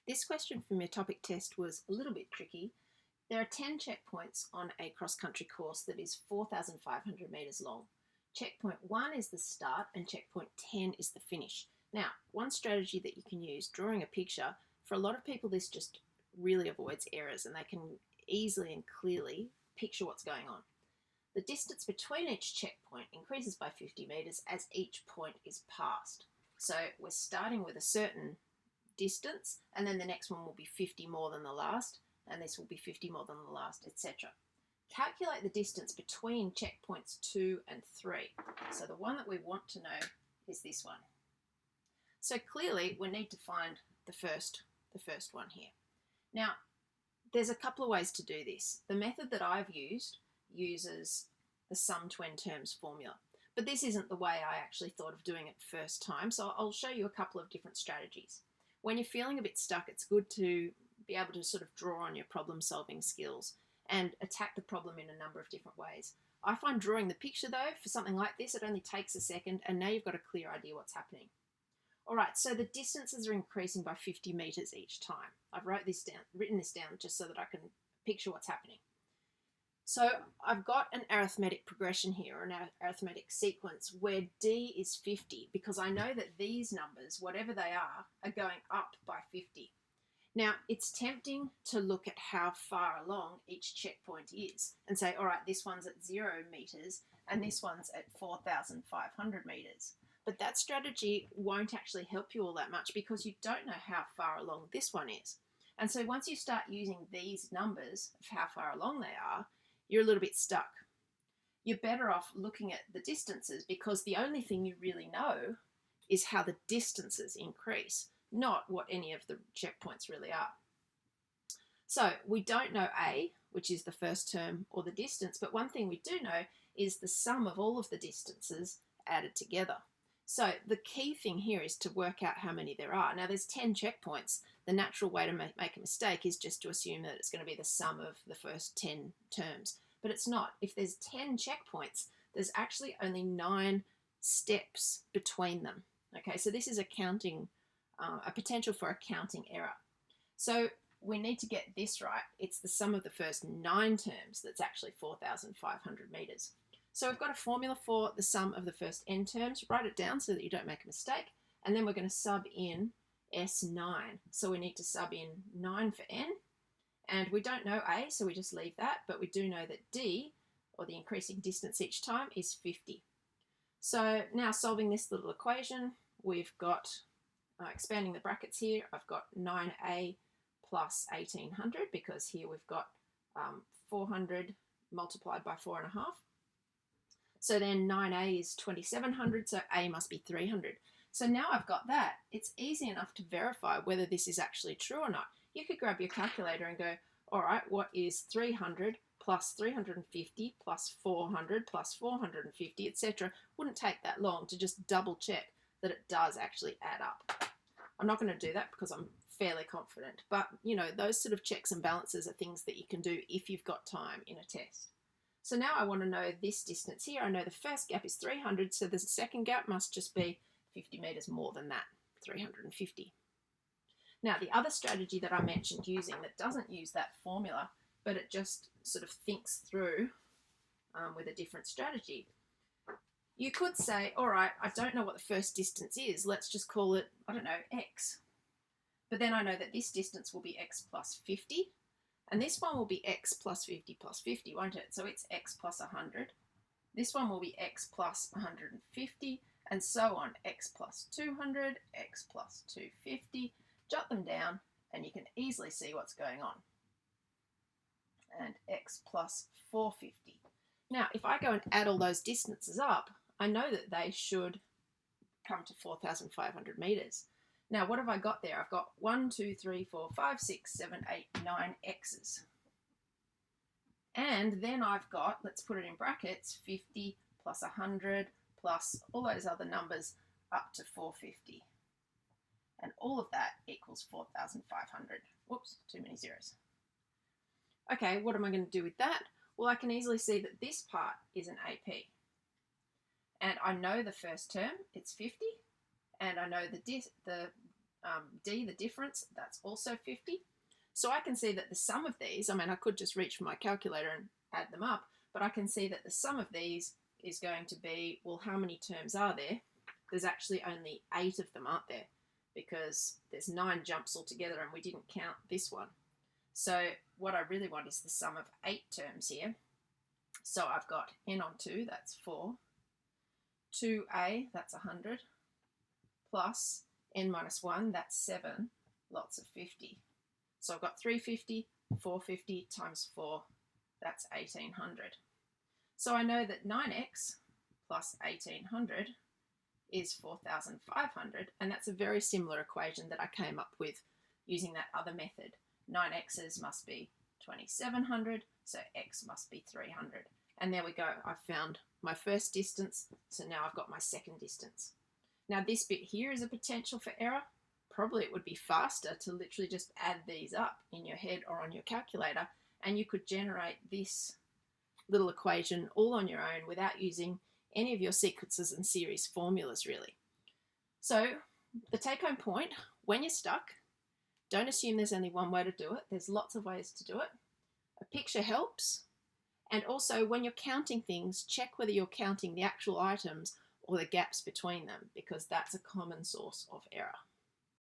This question from your topic test was a little bit tricky. There are 10 checkpoints on a cross-country course that is 4,500 metres long. Checkpoint 1 is the start and checkpoint 10 is the finish. Now, one strategy that you can use, drawing a picture, for a lot of people this just really avoids errors and they can easily and clearly picture what's going on. The distance between each checkpoint increases by 50 metres as each point is passed. So we're starting with a certain distance, and then the next one will be 50 more than the last, and this will be 50 more than the last, etc. Calculate the distance between checkpoints 2 and 3. So the one that we want to know is this one. So clearly we need to find the first one here. Now, there's a couple of ways to do this. The method that I've used uses the sum to end terms formula, but this isn't the way I actually thought of doing it first time, so I'll show you a couple of different strategies. When you're feeling a bit stuck, it's good to be able to sort of draw on your problem solving skills and attack the problem in a number of different ways. I find drawing the picture though, for something like this, it only takes a second and now you've got a clear idea what's happening. All right, so the distances are increasing by 50 metres each time. I've written this down just so that I can picture what's happening. So I've got an arithmetic progression here, or an arithmetic sequence where D is 50, because I know that these numbers, whatever they are going up by 50. Now, it's tempting to look at how far along each checkpoint is and say, all right, this one's at 0 metres and this one's at 4,500 metres. But that strategy won't actually help you all that much because you don't know how far along this one is. And so once you start using these numbers of how far along they are, you're a little bit stuck. You're better off looking at the distances because the only thing you really know is how the distances increase, not what any of the checkpoints really are. So we don't know A, which is the first term, or the distance, but one thing we do know is the sum of all of the distances added together. So the key thing here is to work out how many there are. Now there's 10 checkpoints. The natural way to make a mistake is just to assume that it's going to be the sum of the first 10 terms, but it's not. If there's 10 checkpoints, there's actually only 9 steps between them. Okay, so this is a potential for a counting error. So we need to get this right. It's the sum of the first 9 terms that's actually 4,500 metres. So we've got a formula for the sum of the first n terms. Write it down so that you don't make a mistake. And then we're going to sub in S9. So we need to sub in 9 for n. And we don't know A, so we just leave that. But we do know that D, or the increasing distance each time, is 50. So now solving this little equation, we've got, expanding the brackets here, I've got 9A plus 1800 because here we've got 400 multiplied by 4.5. So then 9A is 2700, so A must be 300. So now I've got that. It's easy enough to verify whether this is actually true or not. You could grab your calculator and go, all right, what is 300 plus 350 plus 400 plus 450, etc. Wouldn't take that long to just double check that it does actually add up. I'm not going to do that because I'm fairly confident, but you know, those sort of checks and balances are things that you can do if you've got time in a test. So now I want to know this distance here. I know the first gap is 300, so the second gap must just be 50 metres more than that, 350. Now, the other strategy that I mentioned using that doesn't use that formula, but it just sort of thinks through with a different strategy. You could say, all right, I don't know what the first distance is. Let's just call it, I don't know, x. But then I know that this distance will be x plus 50. And this one will be x plus 50 plus 50, won't it? So it's x plus 100. This one will be x plus 150, and so on. X plus 200, x plus 250. Jot them down, and you can easily see what's going on. And x plus 450. Now, if I go and add all those distances up, I know that they should come to 4,500 metres. Now, what have I got there? I've got 1, 2, 3, 4, 5, 6, 7, 8, 9 x's. And then I've got, let's put it in brackets, 50 plus 100 plus all those other numbers up to 450. And all of that equals 4,500. Whoops, too many zeros. Okay, what am I going to do with that? Well, I can easily see that this part is an AP. And I know the first term, it's 50. And I know the D, the difference, that's also 50. So I can see that the sum of these, I mean, I could just reach for my calculator and add them up, but I can see that the sum of these is going to be, well, how many terms are there? There's actually only 8 of them, aren't there? Because there's 9 jumps altogether and we didn't count this one. So what I really want is the sum of 8 terms here. So I've got n on 2, that's 4. 2a, that's 100, plus n minus 1, that's 7, lots of 50. So I've got 350, 450 times 4, that's 1800. So I know that 9x plus 1800 is 4500, and that's a very similar equation that I came up with using that other method. 9x's must be 2700, so x must be 300. And there we go, I've found my first distance, so now I've got my second distance. Now this bit here is a potential for error. Probably it would be faster to literally just add these up in your head or on your calculator, and you could generate this little equation all on your own without using any of your sequences and series formulas really. So the take-home point, when you're stuck, don't assume there's only one way to do it. There's lots of ways to do it. A picture helps. And also when you're counting things, check whether you're counting the actual items or the gaps between them, because that's a common source of error.